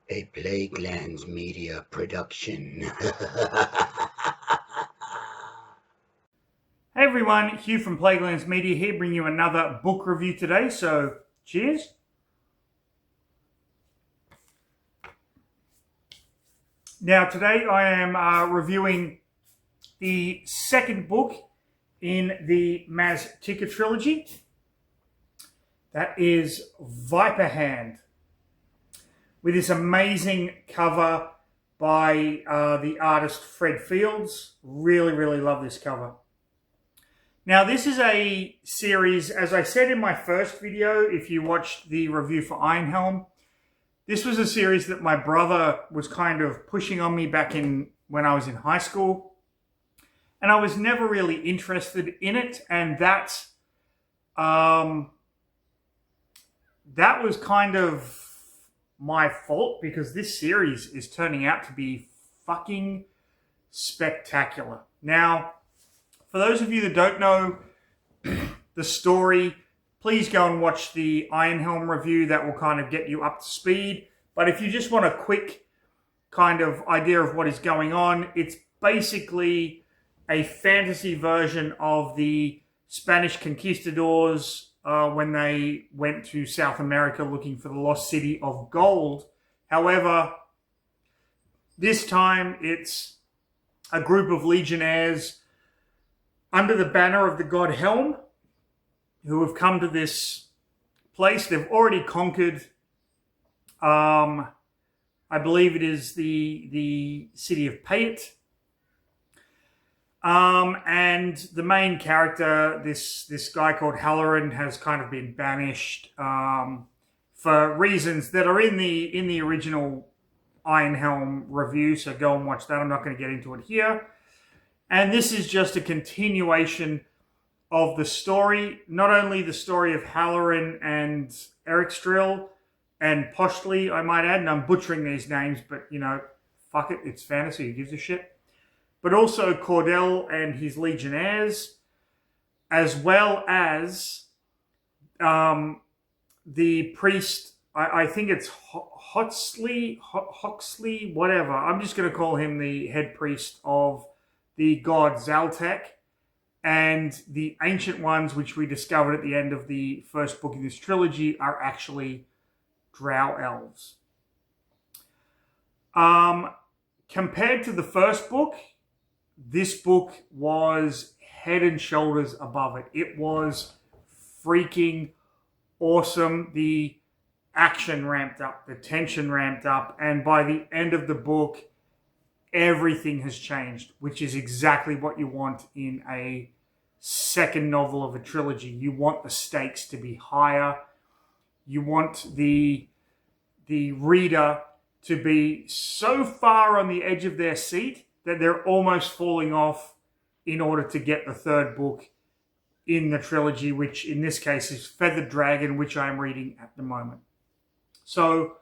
A Plaguelands Media production. Hey everyone, Hugh from Plaguelands Media here, bringing you another book review today. So, cheers. Now, today I am reviewing the second book in the Maztica trilogy. That is Viperhand, with this amazing cover by the artist Fred Fields. Really love this cover. Now, this is a series, as I said in my first video, if you watched the review for Ironhelm, this was a series that my brother was kind of pushing on me back when I was in high school. And I was never really interested in it. And that was kind of my fault, because this series is turning out to be fucking spectacular. Now, for those of you that don't know the story, please go and watch the Ironhelm review. That will kind of get you up to speed. But if you just want a quick kind of idea of what is going on, it's basically a fantasy version of the Spanish conquistadors when they went to South America looking for the lost city of gold. However, this time it's a group of legionnaires under the banner of the god Helm, who have come to this place. They've already conquered, I believe it is the city of Payet. And the main character, this guy called Halloran, has kind of been banished for reasons that are in the original Ironhelm review. So go and watch that. I'm not going to get into it here. And this is just a continuation of the story, not only the story of Halloran and Ericstrill and Postley, I might add, and I'm butchering these names, but, you know, fuck it, it's fantasy, who gives a shit? But also Cordell and his legionnaires, as well as the priest, I think it's Hoxley, whatever. I'm just going to call him the head priest of the god Zaltek, and the ancient ones, which we discovered at the end of the first book in this trilogy, are actually drow elves. Compared to the first book, this book was head and shoulders above it. It was freaking awesome. The action ramped up, the tension ramped up, and by the end of the book, everything has changed, which is exactly what you want in a second novel of a trilogy. You want the stakes to be higher. You want the reader to be so far on the edge of their seat that they're almost falling off in order to get the third book in the trilogy, which in this case is Feathered Dragon, which I'm reading at the moment. So,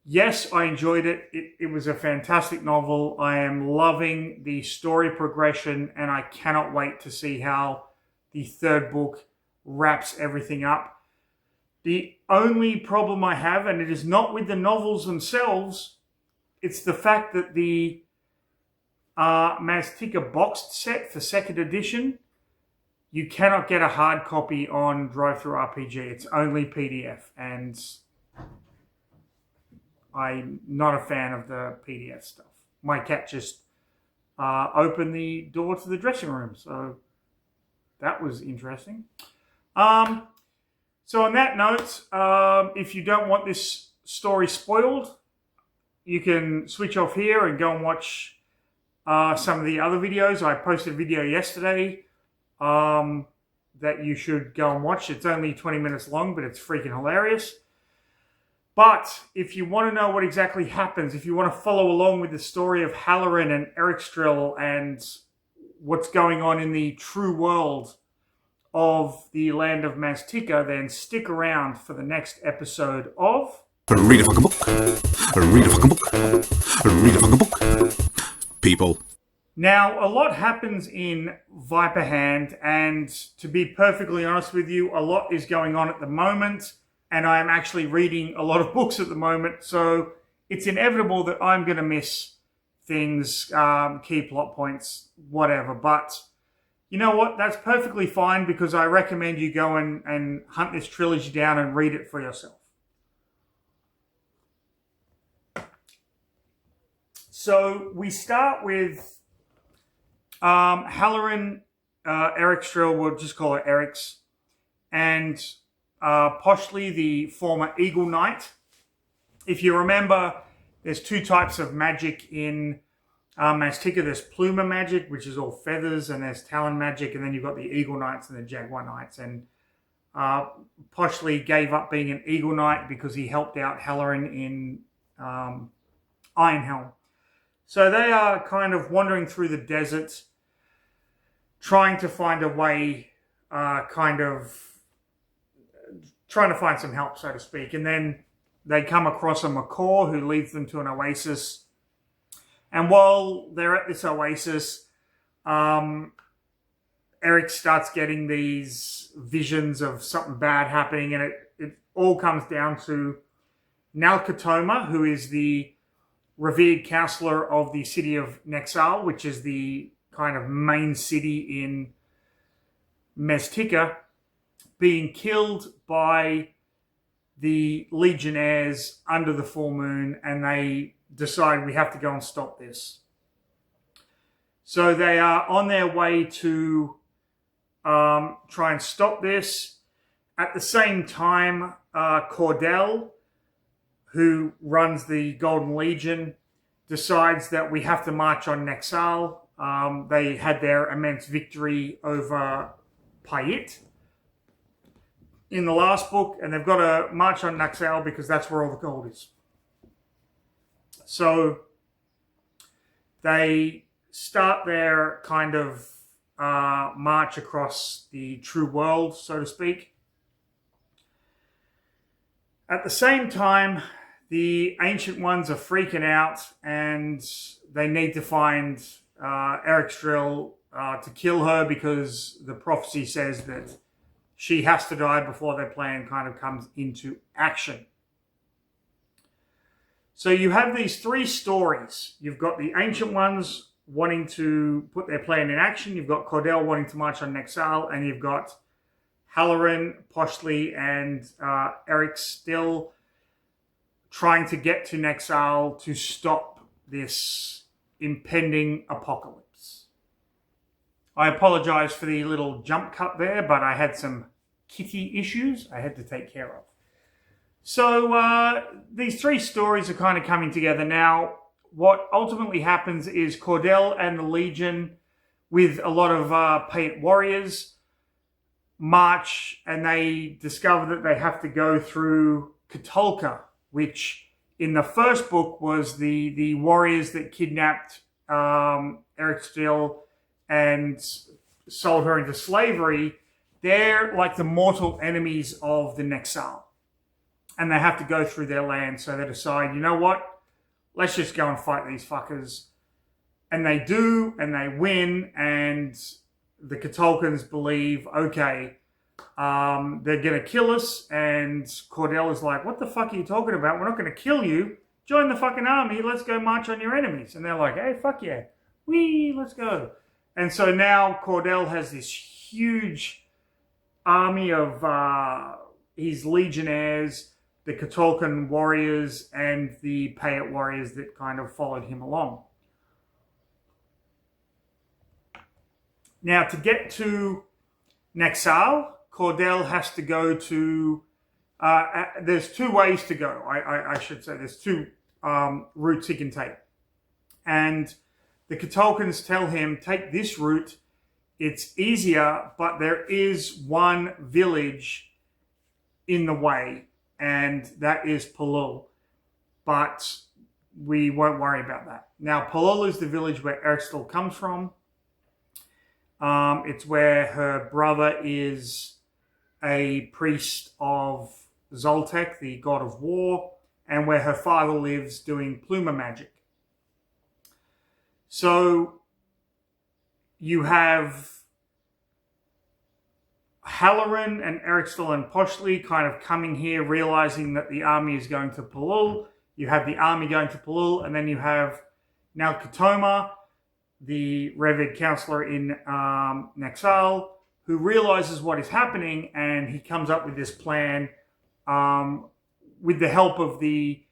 yes, I enjoyed it. It was a fantastic novel. I am loving the story progression, and I cannot wait to see how the third book wraps everything up. The only problem I have, and it is not with the novels themselves, it's the fact that the Maztica boxed set for second edition, you cannot get a hard copy on DriveThruRPG. It's only PDF, and I'm not a fan of the PDF stuff. My cat just opened the door to the dressing room, so that was interesting. So on that note, if you don't want this story spoiled, you can switch off here and go and watch some of the other videos. I posted a video yesterday that you should go and watch. It's only 20 minutes long, but it's freaking hilarious. But if you want to know what exactly happens, if you want to follow along with the story of Halloran and Ericstrill and what's going on in the true world of the land of Maztica, then stick around for the next episode of Read a fucking book. Read a fucking book. Read a fucking book. People. Now, a lot happens in Viperhand, and to be perfectly honest with you, a lot is going on at the moment, and I am actually reading a lot of books at the moment, so it's inevitable that I'm going to miss things, key plot points, whatever. But you know what? That's perfectly fine, because I recommend you go and hunt this trilogy down and read it for yourself. So we start with Halloran, Ericstrel, we'll just call it Eric's, and Poshley, the former Eagle Knight. If you remember, there's two types of magic in Maztica. There's Pluma magic, which is all feathers, and there's Talon magic, and then you've got the Eagle Knights and the Jaguar Knights. And Poshley gave up being an Eagle Knight because he helped out Halloran in Ironhelm. So they are kind of wandering through the desert, trying to find a way, trying to find some help, so to speak. And then they come across a macaw who leads them to an oasis. And while they're at this oasis, Eric starts getting these visions of something bad happening. And it all comes down to Nalkatoma, who is the revered counselor of the city of Nexal, which is the kind of main city in Maztica, being killed by the Legionnaires under the full moon, and they decide we have to go and stop this. So they are on their way to try and stop this. At the same time, Cordell, who runs the Golden Legion, decides that we have to march on Nexal. They had their immense victory over Payet in the last book, and they've got to march on Nexal because that's where all the gold is. So they start their kind of march across the true world, so to speak. At the same time, the Ancient Ones are freaking out, and they need to find Ericstrel to kill her, because the prophecy says that she has to die before their plan kind of comes into action. So you have these three stories. You've got the Ancient Ones wanting to put their plan in action. You've got Cordell wanting to march on Nexal, and you've got Halloran, Poshley, and Eric still trying to get to Nexal to stop this impending apocalypse. I apologize for the little jump cut there, but I had some kitty issues I had to take care of. So these three stories are kind of coming together now. What ultimately happens is Cordell and the Legion, with a lot of Payet warriors, march, and they discover that they have to go through Katulka, which in the first book was the warriors that kidnapped Ericstrel and sold her into slavery. They're like the mortal enemies of the Nexal, and they have to go through their land. So they decide, you know what? Let's just go and fight these fuckers. And they do, and they win, and the Katulkans believe, okay, they're going to kill us. And Cordell is like, what the fuck are you talking about? We're not going to kill you. Join the fucking army. Let's go march on your enemies. And they're like, hey, fuck yeah. Whee, let's go. And so now Cordell has this huge army of his legionnaires, the Katulkan warriors, and the Payet warriors that kind of followed him along. Now, to get to Nexal, Cordell has to go to... there's two ways to go, I should say. There's two routes he can take. And the Katulkans tell him, take this route. It's easier, but there is one village in the way, and that is Palul. But we won't worry about that. Now, Palul is the village where Ericstrel comes from. It's where her brother is a priest of Zoltek, the god of war, and where her father lives doing Pluma magic. So you have Halloran and Ericstrel and Poshley kind of coming here, realizing that the army is going to Palul. You have the army going to Palul, and then you have Nalkatoma, the revered counselor in Nexal, who realizes what is happening, and he comes up with this plan with the help of the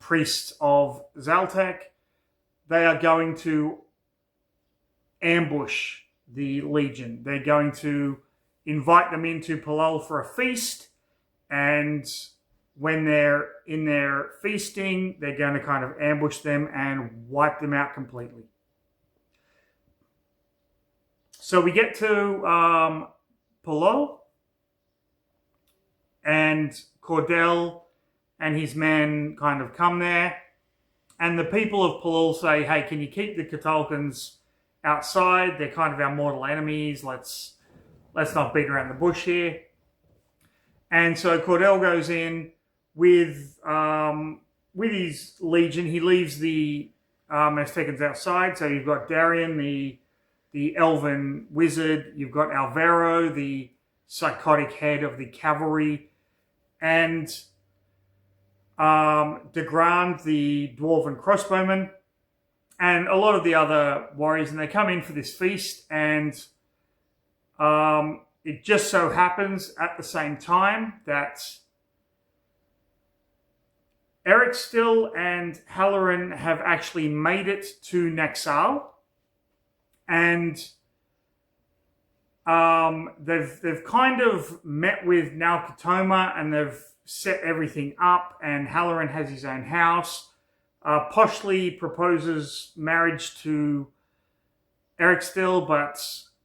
priests of Zaltek. They are going to ambush the Legion. They're going to invite them into Palul for a feast, and when they're in their feasting, they're going to kind of ambush them and wipe them out completely. So we get to Palul, and Cordell and his men kind of come there, and the people of Palul say, hey, can you keep the Catalkans outside? They're kind of our mortal enemies. Let's not beat around the bush here. And so Cordell goes in with his legion. He leaves the Maztecans outside. So you've got Darien, the elven wizard. You've got Alvaro, the psychotic head of the cavalry, and Degrand, the dwarven crossbowman, and a lot of the other warriors. And they come in for this feast, and it just so happens at the same time that Ericstill and Halloran have actually made it to Nexal, and they've kind of met with Nalkatoma, and they've set everything up, and Halloran has his own house. Poshly proposes marriage to Ericstill, but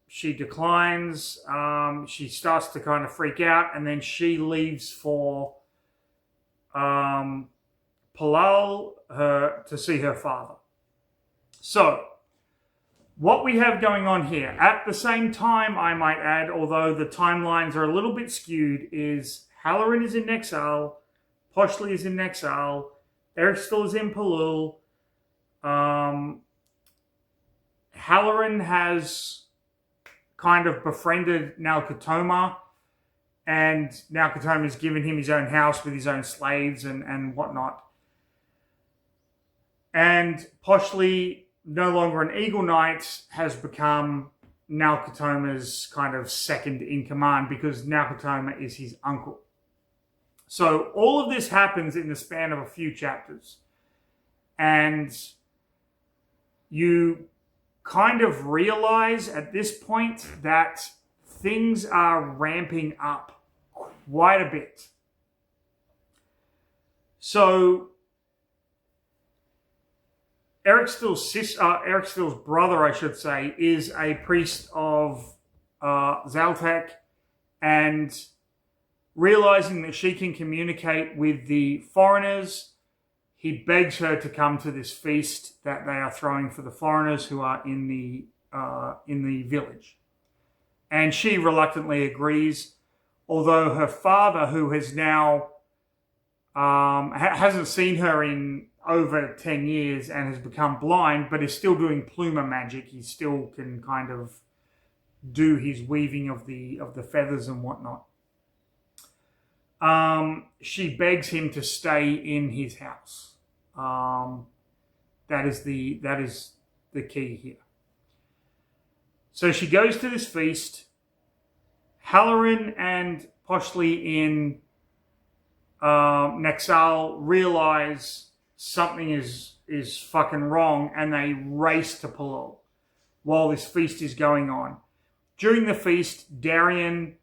she declines. She starts to kind of freak out, and then she leaves for Palul to see her father. So, what we have going on here, at the same time, I might add, although the timelines are a little bit skewed, is Halloran is in Nexal, Poshly is in Nexal, Ericstill is in Palul. Halloran has kind of befriended Nalkatoma, and Nalkatoma has given him his own house with his own slaves and whatnot. And Poshly, no longer an Eagle Knight, has become Nalkatoma's kind of second in command, because Nalkatoma is his uncle. So all of this happens in the span of a few chapters. And you kind of realize at this point that things are ramping up quite a bit. So Ericstill's brother, I should say, is a priest of Zaltek, and realizing that she can communicate with the foreigners, he begs her to come to this feast that they are throwing for the foreigners who are in the village. And she reluctantly agrees, although her father, who has now hasn't seen her in over 10 years and has become blind, but is still doing pluma magic. He still can kind of do his weaving of the feathers and whatnot. She begs him to stay in his house. That is the key here. So she goes to this feast. Halloran and Poshly in Nexal realize something is fucking wrong, and they race to Palul while this feast is going on. During the feast, Darien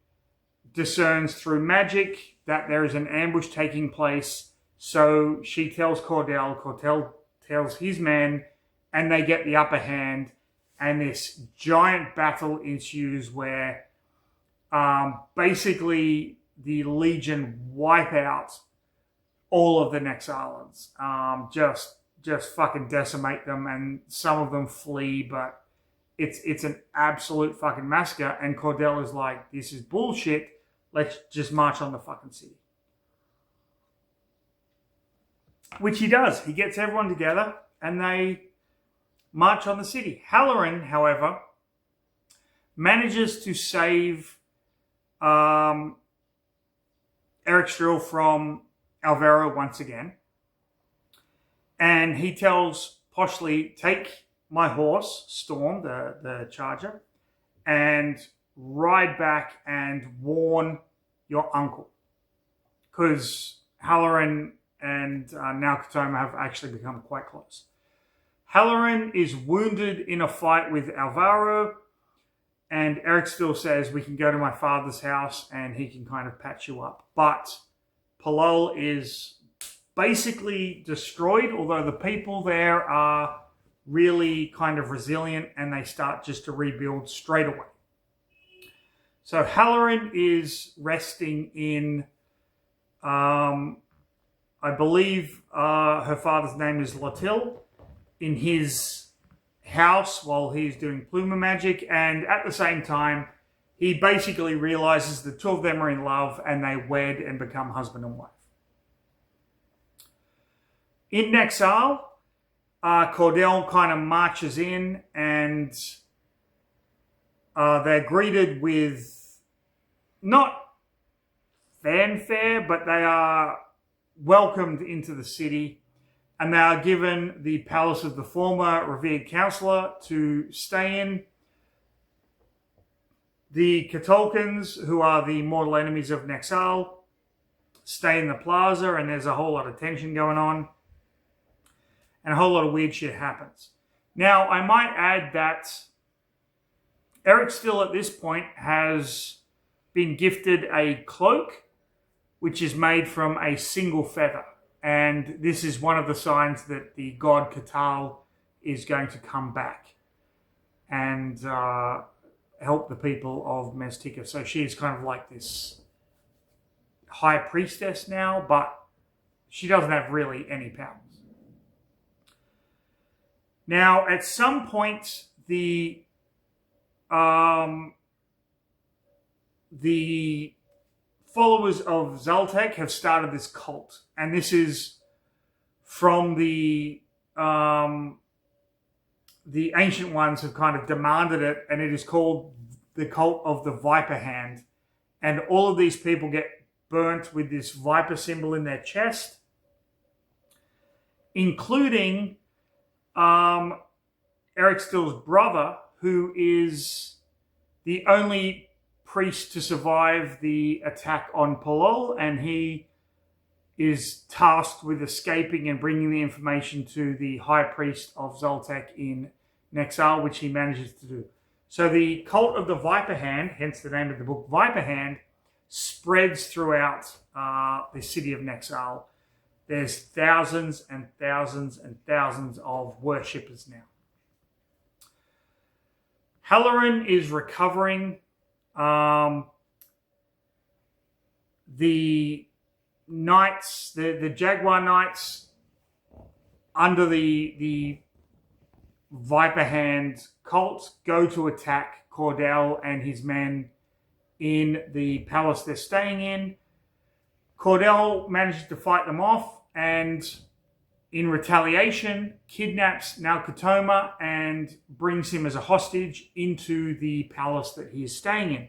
discerns through magic that there is an ambush taking place, so she tells Cordell tells his men, and they get the upper hand, and this giant battle ensues where basically the Legion wipe out all of the Nexalans, just fucking decimate them, and some of them flee, but it's an absolute fucking massacre. And Cordell is like, this is bullshit. Let's just march on the fucking city. Which he does. He gets everyone together, and they march on the city. Halloran, however, manages to save Ericstill from Alvaro once again. And he tells Poshly, take my horse, Storm, the charger, and ride back and warn your uncle. Because Halloran and Naokatoma have actually become quite close. Halloran is wounded in a fight with Alvaro, and Eric still says, we can go to my father's house and he can kind of patch you up. But Palol is basically destroyed, although the people there are really kind of resilient and they start just to rebuild straight away. So Halloran is resting in, I believe her father's name is Lotil, in his house while he's doing Pluma magic, and at the same time he basically realizes the two of them are in love and they wed and become husband and wife. In Nexal, Cordell kind of marches in and they're greeted with not fanfare, but they are welcomed into the city. And they are given the palace of the former revered councillor to stay in. The Katolkans, who are the mortal enemies of Nexal, stay in the plaza, and there's a whole lot of tension going on. And a whole lot of weird shit happens. Now, I might add that Eric still at this point has been gifted a cloak, which is made from a single feather. And this is one of the signs that the god Katal is going to come back and help the people of Maztica. So she is kind of like this high priestess now, but she doesn't have really any powers. Now, at some point, the followers of Zaltek have started this cult, and this is from the ancient ones have kind of demanded it, and it is called the cult of the Viperhand. And all of these people get burnt with this viper symbol in their chest, including Eric Still's brother, who is the only priest to survive the attack on Palol, and he is tasked with escaping and bringing the information to the high priest of Zaltek in Nexal, which he manages to do. So the cult of the Viperhand, hence the name of the book, Viperhand, spreads throughout the city of Nexal. There's thousands and thousands and thousands of worshippers now. Halloran is recovering. The knights, the Jaguar Knights, under the Viperhand cult, go to attack Cordell and his men in the palace they're staying in. Cordell manages to fight them off and, in retaliation, kidnaps Naokatoma and brings him as a hostage into the palace that he is staying in.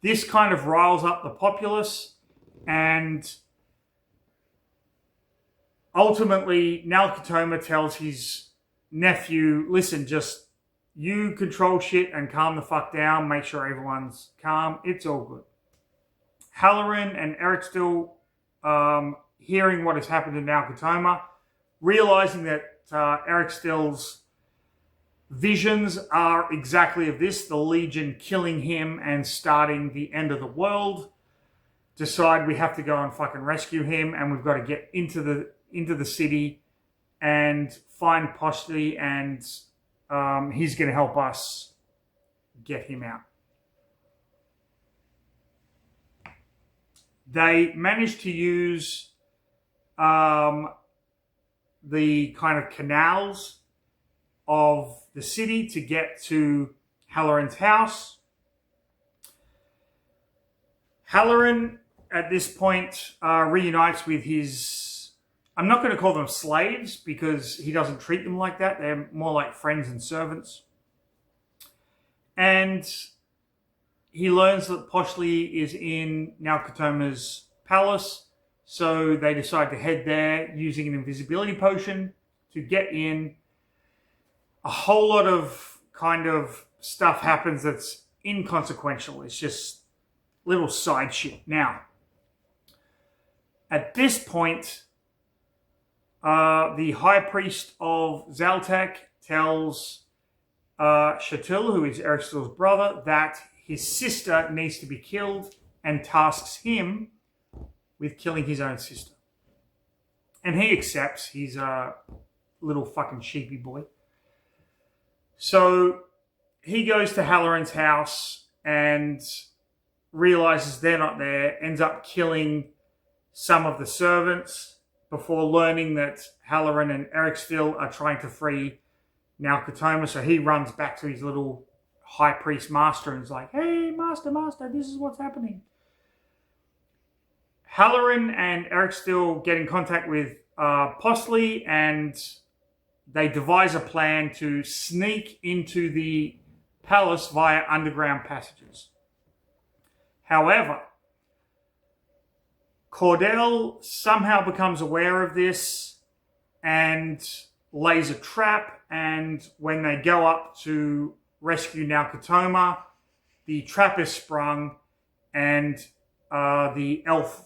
This kind of riles up the populace, and ultimately Naokatoma tells his nephew, listen, just you control shit and calm the fuck down, make sure everyone's calm, it's all good. Halloran and Eric Still, hearing what has happened to Naokatoma, realizing that Eric Still's visions are exactly of this, the Legion killing him and starting the end of the world, decide we have to go and fucking rescue him, and we've got to get into the city and find Poshly, and he's going to help us get him out. They managed to use the kind of canals of the city to get to Halloran's house. Halloran, at this point, reunites with his, I'm not going to call them slaves because he doesn't treat them like that. They're more like friends and servants. And he learns that Poshly is in Naokatoma's palace, So they decide to head there using an invisibility potion to get in. A whole lot of kind of stuff happens that's inconsequential. It's just little side shit. Now, at this point, the high priest of Zaltek tells Shatil, who is Eric's brother, that his sister needs to be killed and tasks him with killing his own sister. And he accepts. He's a little fucking sheepy boy. So he goes to Halloran's house and realizes they're not there, ends up killing some of the servants before learning that Halloran and Ericstill are trying to free Nalkatoma. So he runs back to his little high priest master and is like, hey, master, this is what's happening. Halloran and Ericstill get in contact with Postley, and they devise a plan to sneak into the palace via underground passages. However, Cordell somehow becomes aware of this and lays a trap, and when they go up to rescue Nalkatoma, the trap is sprung, and the elf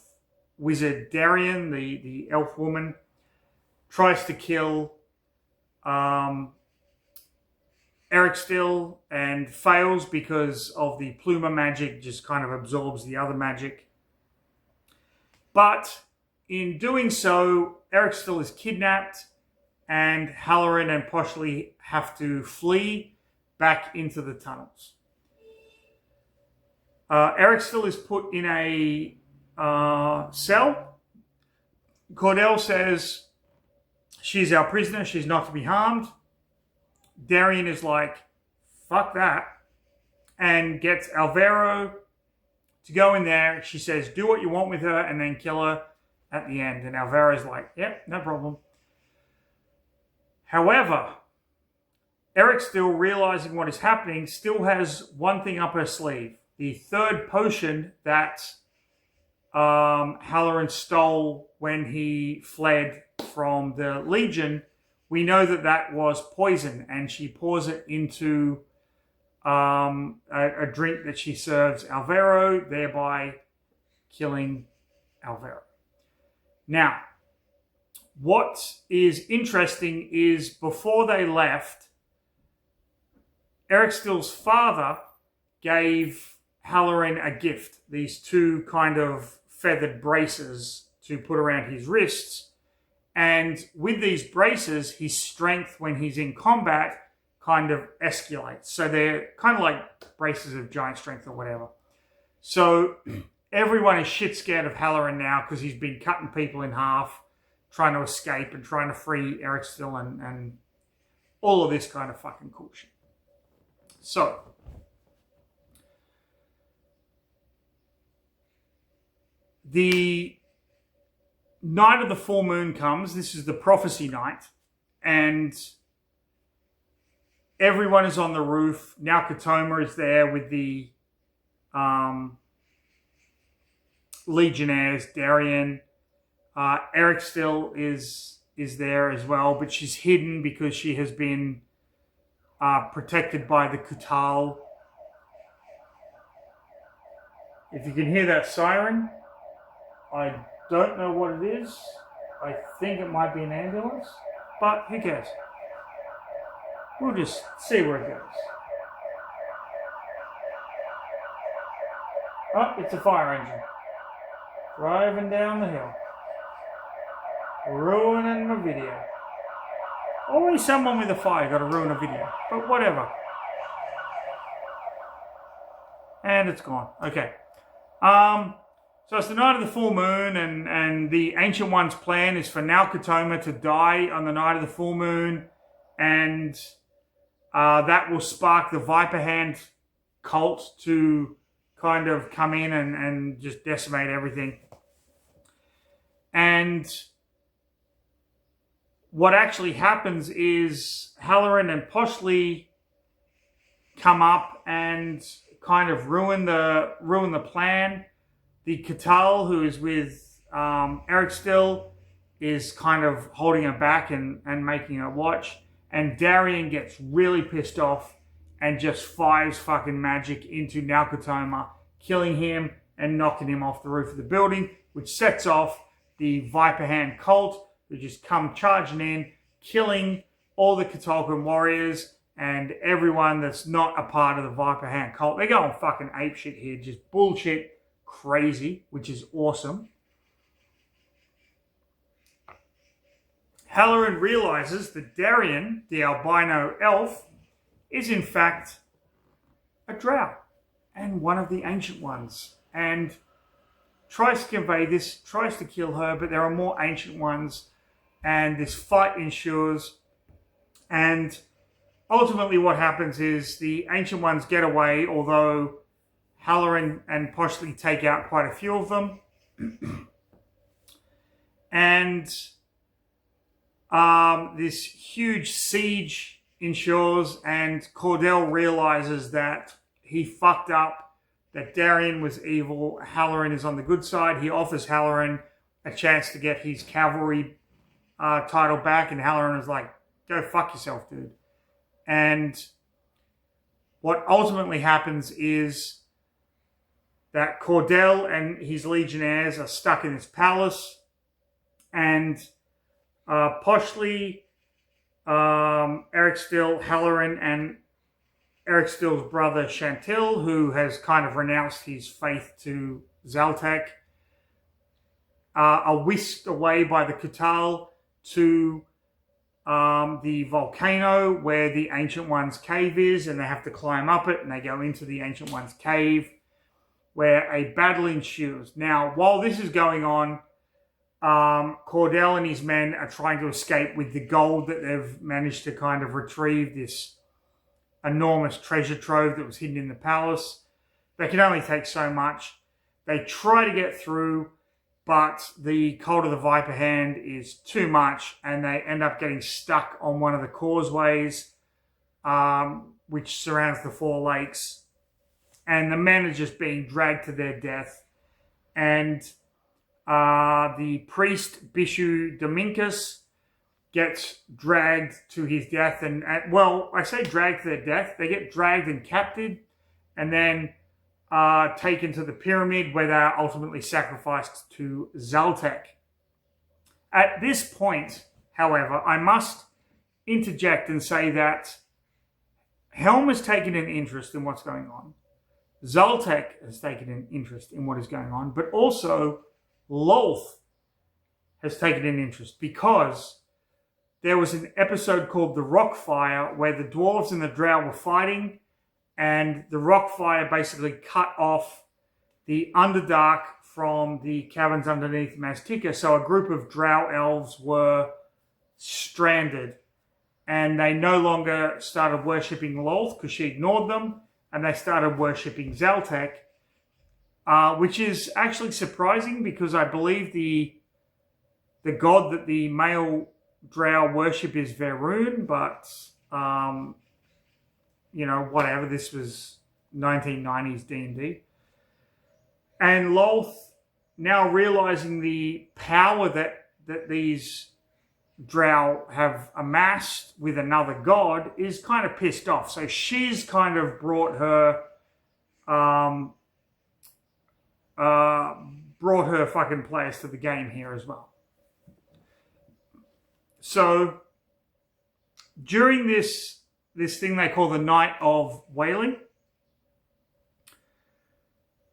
wizard Darien, the elf woman, tries to kill Ericstill and fails because of the Pluma magic, just kind of absorbs the other magic. But in doing so, Ericstill is kidnapped, and Halloran and Postley have to flee back into the tunnels. Ericstill is put in a cell. Cordell says she's our prisoner, she's not to be harmed. Darien is like, fuck that, and gets Alvaro to go in there. She says, do what you want with her, and then kill her at the end. And Alvaro's like, yep, no problem. However, Ericstill, realizing what is happening, still has one thing up her sleeve. The third potion that Halloran stole when he fled from the Legion, we know that that was poison, and she pours it into a drink that she serves Alvaro, thereby killing Alvaro. Now, what is interesting is before they left, Ericstill's father gave Halloran a gift, these two kind of feathered braces to put around his wrists. And with these braces, his strength when he's in combat kind of escalates. So they're kind of like braces of giant strength or whatever. So everyone is shit scared of Halloran now because he's been cutting people in half, trying to escape and trying to free Ericstill and all of this kind of fucking cool shit. So the night of the full moon comes. This is the prophecy night, and everyone is on the roof. Nalkatoma is there with the legionnaires, Darien. Ericstill is there as well, but she's hidden because she has been protected by the Kutal. If you can hear that siren, I don't know what it is. I think it might be an ambulance, but who cares? We'll just see where it goes. Oh, it's a fire engine. Driving down the hill. Ruining my video. Always someone with a fire got to ruin a video, but whatever. And it's gone. Okay. So it's the night of the full moon, and the Ancient One's plan is for Nalkatoma to die on the night of the full moon, and that will spark the Viperhand cult to kind of come in and just decimate everything. And what actually happens is Halloran and Postley come up and kind of ruin the plan. The Kutal, who is with Eric Still is kind of holding her back and making her watch. And Darien gets really pissed off and just fires fucking magic into Nalkotoma, killing him and knocking him off the roof of the building, which sets off the Viperhand cult, who just come charging in, killing all the Catalkan warriors and everyone that's not a part of the Viperhand cult. They're going fucking apeshit here, just bullshit crazy, which is awesome. Halloran realizes that Darien, the albino elf, is in fact a drow and one of the ancient ones, and tries to convey this, tries to kill her, but there are more ancient ones, and this fight ensues, and ultimately what happens is the ancient ones get away, although Halloran and Poshley take out quite a few of them, and this huge siege ensures, and Cordell realizes that he fucked up, that Darien was evil, Halloran is on the good side. He offers Halloran a chance to get his cavalry title back, and Halloran is like, go fuck yourself, dude. And what ultimately happens is that Cordell and his legionnaires are stuck in this palace, and Poshley, Eric Still, Halloran, and Eric Still's brother Chantil, who has kind of renounced his faith to Zaltek, are whisked away by the Kutal to the volcano where the Ancient One's cave is, and they have to climb up it, and they go into the Ancient One's cave where a battle ensues. Now, while this is going on, Cordell and his men are trying to escape with the gold that they've managed to kind of retrieve, this enormous treasure trove that was hidden in the palace. They can only take so much. They try to get through, but the Cult of the Viperhand is too much, and they end up getting stuck on one of the causeways, which surrounds the Four Lakes. And the men are just being dragged to their death. And the priest, Bishu Dominkus, gets dragged to his death. And, well, I say dragged to their death. They get dragged and captured and then taken to the pyramid, where they are ultimately sacrificed to Zaltek. At this point, however, I must interject and say that Helm has taken an interest in what's going on. Zaltek has taken an interest in what is going on, but also Lolth has taken an interest, because there was an episode called The Rockfire where the dwarves and the drow were fighting, and the Rockfire basically cut off the Underdark from the caverns underneath Maztica. So a group of drow elves were stranded, and they no longer started worshipping Lolth because she ignored them, and they started worshipping Zaltek, which is actually surprising, because I believe the god that the male drow worship is Verun, but, you know, whatever. This was 1990s D&D. And Lolth, now realizing the power that these drow have amassed with another god, is kind of pissed off. So she's kind of brought her fucking players to the game here as well. So during this thing they call the Night of Wailing,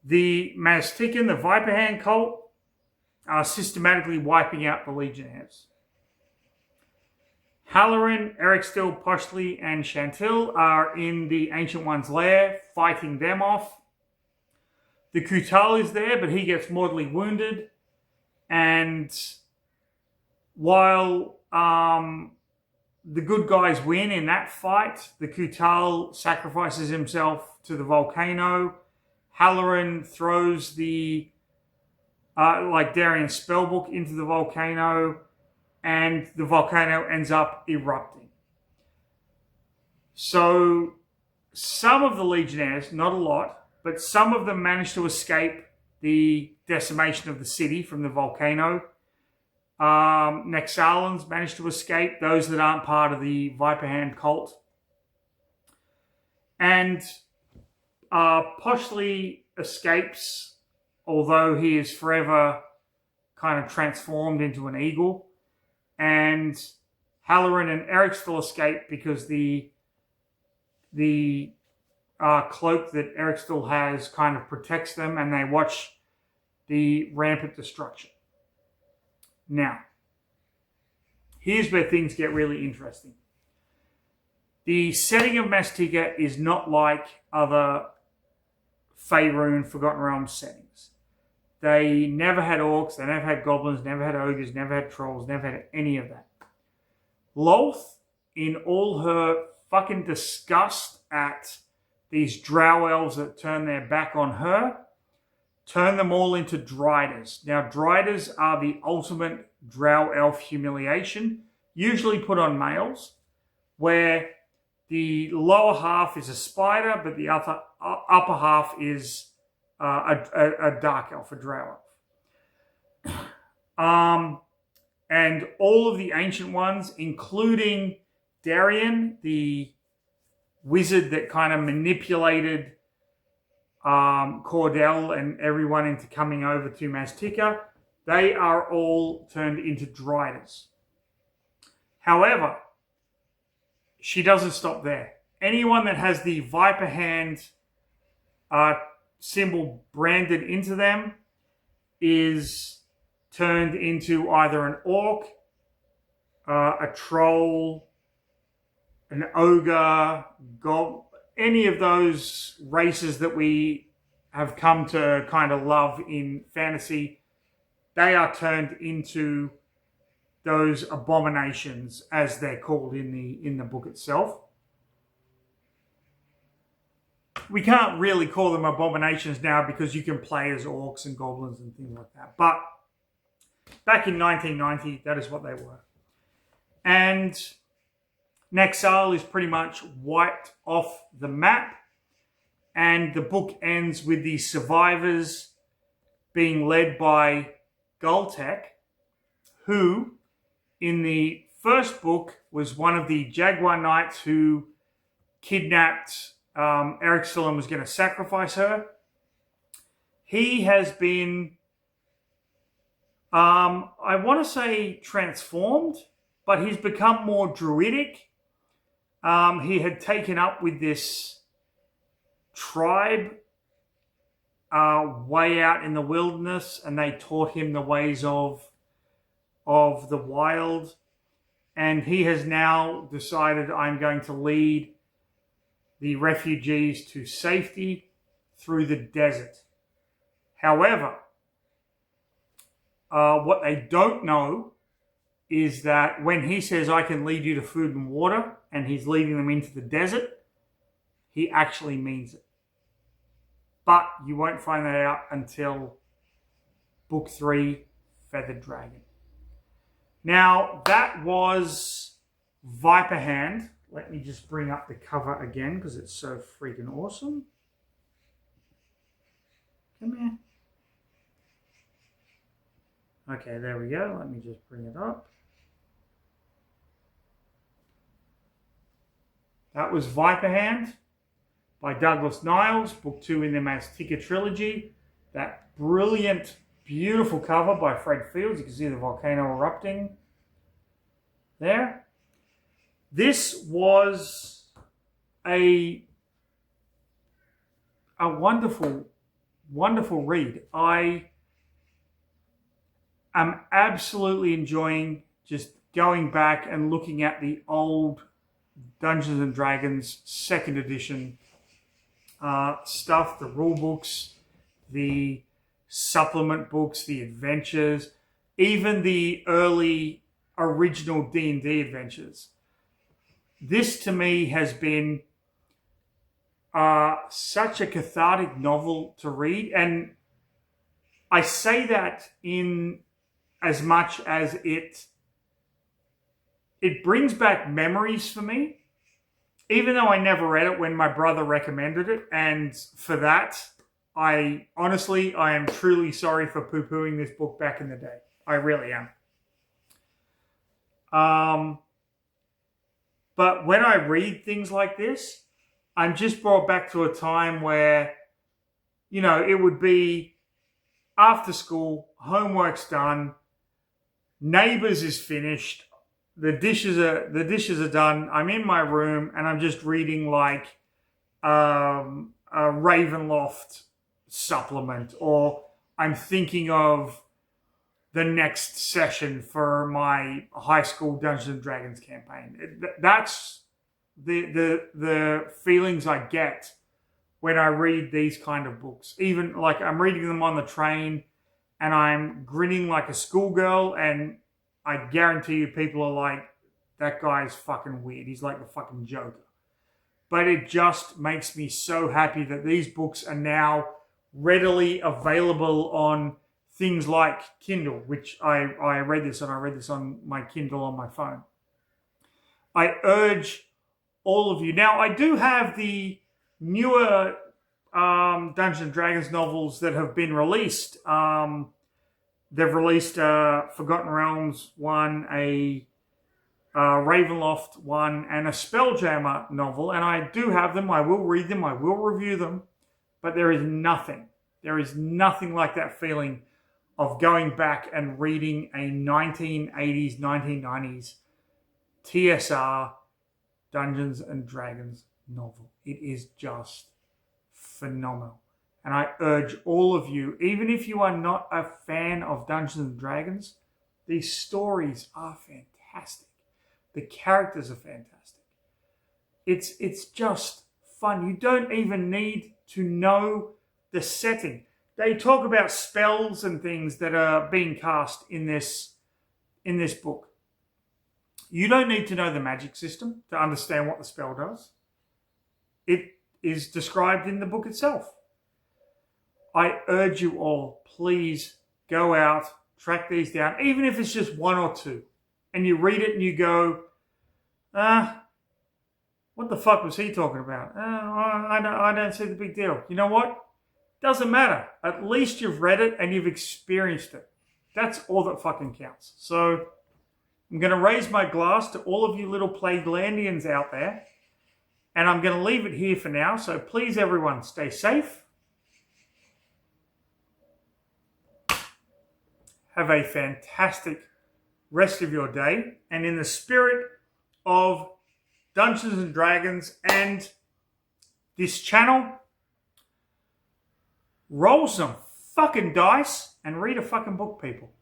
the Maztican, the Viperhand cult, are systematically wiping out the Legionnaires. Halloran, Eric Still, Poshley, and Chantil are in the Ancient One's lair, fighting them off. The Kutal is there, but he gets mortally wounded. And while the good guys win in that fight, the Kutal sacrifices himself to the volcano. Halloran throws the, Darien's spellbook into the volcano, and the volcano ends up erupting. So some of the Legionnaires, not a lot, but some of them manage to escape the decimation of the city from the volcano. Nexalans managed to escape, those that aren't part of the Viperhand cult. And Poshley escapes, although he is forever kind of transformed into an eagle. And Halloran and Eric still escape because the cloak that Eric still has kind of protects them, and they watch the rampant destruction. Now, here's where things get really interesting. The setting of Maztica is not like other Faerun Forgotten Realms settings. They never had orcs, they never had goblins, never had ogres, never had trolls, never had any of that. Lolth, in all her fucking disgust at these drow elves that turn their back on her, turn them all into driders. Now, driders are the ultimate drow elf humiliation, usually put on males, where the lower half is a spider, but the upper half is a dark elf, a drow elf. And all of the ancient ones, including Darien, the wizard that kind of manipulated Cordell and everyone into coming over to Maztica, they are all turned into driders. However, she doesn't stop there. Anyone that has the Viperhand symbol branded into them is turned into either an orc, a troll, an ogre, any of those races that we have come to kind of love in fantasy. They are turned into those abominations, as they're called in the book itself. We can't really call them abominations now because you can play as orcs and goblins and things like that. But back in 1990, that is what they were. And Nexal is pretty much wiped off the map. And the book ends with the survivors being led by Gultek, who, in the first book, was one of the Jaguar Knights who kidnapped Erixil and was going to sacrifice her. He has been, I want to say transformed, but he's become more druidic. He had taken up with this tribe way out in the wilderness, and they taught him the ways of the wild. And he has now decided, I'm going to lead the refugees to safety through the desert. However, what they don't know is that when he says, I can lead you to food and water, and he's leading them into the desert, he actually means it. But you won't find that out until Book 3, Feathered Dragon. Now, that was Viperhand. Let me just bring up the cover again because it's so freaking awesome. Come here. Okay, there we go. Let me just bring it up. That was Viperhand by Douglas Niles, Book 2 in the Maztica trilogy. That brilliant, beautiful cover by Fred Fields. You can see the volcano erupting there. This was a wonderful, wonderful read. I am absolutely enjoying just going back and looking at the old Dungeons and Dragons 2nd edition stuff, the rule books, the supplement books, the adventures, even the early original D&D adventures. This to me has been such a cathartic novel to read, and I say that in as much as it brings back memories for me, even though I never read it when my brother recommended it, and for that, I honestly, I am truly sorry for poo-pooing this book back in the day. I really am. But when I read things like this, I'm just brought back to a time where, you know, it would be after school, homework's done, Neighbours is finished, the dishes are done. I'm in my room and I'm just reading like a Ravenloft supplement, or I'm thinking of the next session for my high school Dungeons and Dragons campaign. That's the feelings I get when I read these kind of books. Even like I'm reading them on the train and I'm grinning like a schoolgirl, and I guarantee you people are like, that guy's fucking weird. He's like the fucking Joker. But it just makes me so happy that these books are now readily available on things like Kindle, which I read this on my Kindle on my phone. I urge all of you. Now, I do have the newer Dungeons and Dragons novels that have been released. They've released Forgotten Realms one, a Ravenloft one, and a Spelljammer novel, and I do have them. I will read them. I will review them. But there is nothing like that feeling of going back and reading a 1980s, 1990s TSR Dungeons and Dragons novel. It is just phenomenal. And I urge all of you, even if you are not a fan of Dungeons and Dragons, these stories are fantastic. The characters are fantastic. It's just fun. You don't even need to know the setting. They talk about spells and things that are being cast in this book. You don't need to know the magic system to understand what the spell does. It is described in the book itself. I urge you all, please go out, track these down, even if it's just one or two, and you read it and you go, what the fuck was he talking about? I don't see the big deal. You know what? Doesn't matter. At least you've read it and you've experienced it. That's all that fucking counts. So I'm going to raise my glass to all of you little Plaguelandians out there, and I'm going to leave it here for now. So please, everyone, stay safe. Have a fantastic rest of your day. And in the spirit of Dungeons and Dragons and this channel, roll some fucking dice and read a fucking book, people.